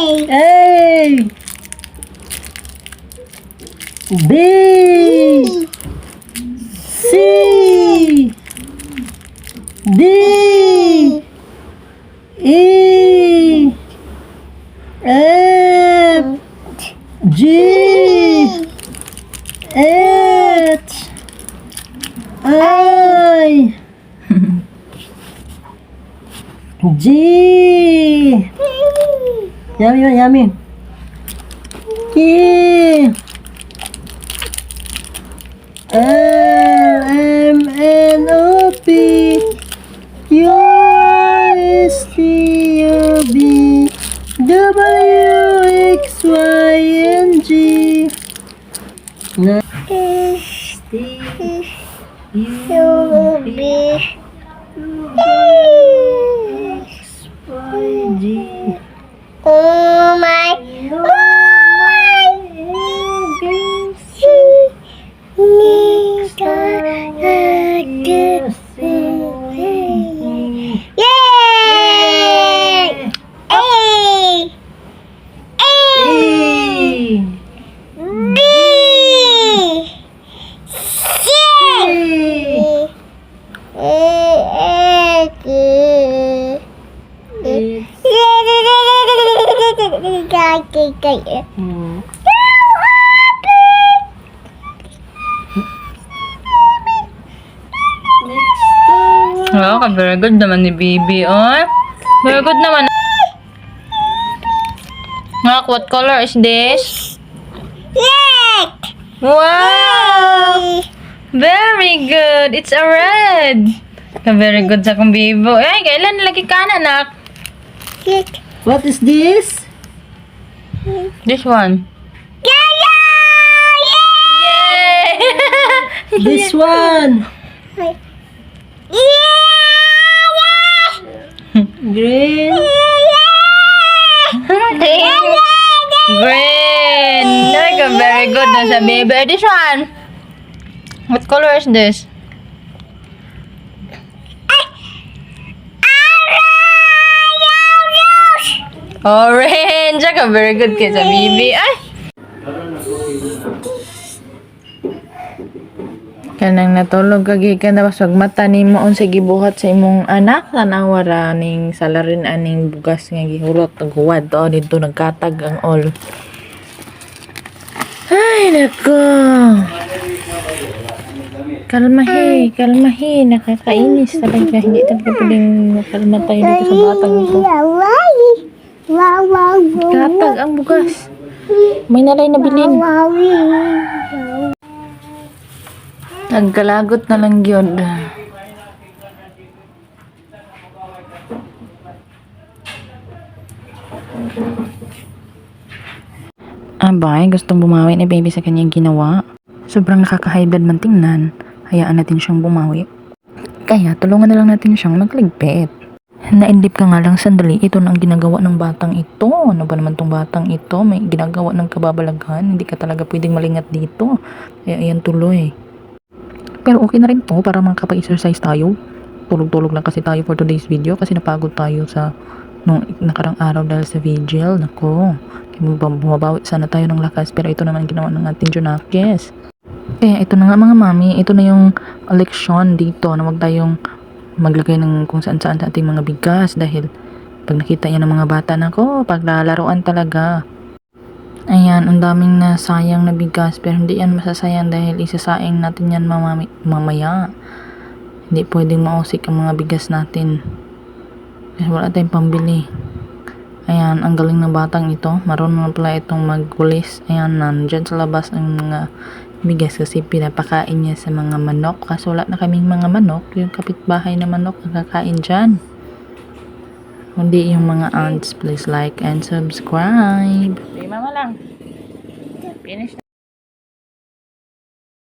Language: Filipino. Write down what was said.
A. B. C. D. E. F. G. H. I. G. Yummy, yummy. K. L, M, N, O, P. Q, R, S, T, U, V. W, X, Y, and Z. S, T, U, V. X, Y, Z. Oh my. Yay! A. B. Wow, very good naman ni Bibi, oh. Very good naman. Mark, what color is this? Red. Wow! Very good. It's a red. Very good sa kong Bibo. Ay, kailan lagi ka na, nak? What is this? This one. Yay! This one. Green. Green. Like a very good na sa Bibi. This one. What color is this? Orange. Like a very good kid sa Bibi. Ay! Kanang natulog kagi ka na basag mata nimo unsa gibuhat sa imong anak tanawara ning salarin aning bugas nga gihurot ug huwad to didto nagkatag ang all. Ay nako. Kalmahi, nakakainis talaga. Hindi talaga pwedeng makalma tayo dito sa batang ito. Katag ang bugas. May nalay na bilin. Nagkalagot na lang yun. Abay, gustong bumawi ni baby sa kanyang ginawa. Sobrang nakaka-high blood man tingnan. Hayaan natin siyang bumawi. Kaya tulungan na lang natin siyang magligpit. Naindip ka nga lang sandali. Ito na ang ginagawa ng batang ito. Ano ba naman tong batang ito? May ginagawa ng kababalaghan. Hindi ka talaga pwedeng malingat dito. Kaya ayan tuloy. Pero okay na rin to para makapag-exercise tayo. Tulog-tulog lang kasi tayo for today's video kasi napagod tayo sa nung nakarang araw dahil sa vigil. Nako, bumabawi sana tayo ng lakas pero ito naman ginawa ng ating Junakis. Kaya ito na nga mga mami, ito na yung leksyon dito na wag tayong maglagay ng kung saan-saan sa ating mga bigas dahil pag nakita yan ng mga bata nako, paglalaruan talaga. Ayan, ang daming nasayang na bigas pero hindi yan masasayang dahil isasaing natin yan mamaya. Hindi pwedeng mausik ang mga bigas natin. Kasi wala tayong pambili. Ayan, ang galing ng batang ito. Marunong pala itong magkulis. Ayan, nandyan sa labas ang mga bigas kasi pinapakain niya sa mga manok. Kasi wala na kaming mga manok. Yung kapitbahay na manok ang kakain dyan. Kundi yung mga aunts, please like and subscribe. Mama lang. Finish na.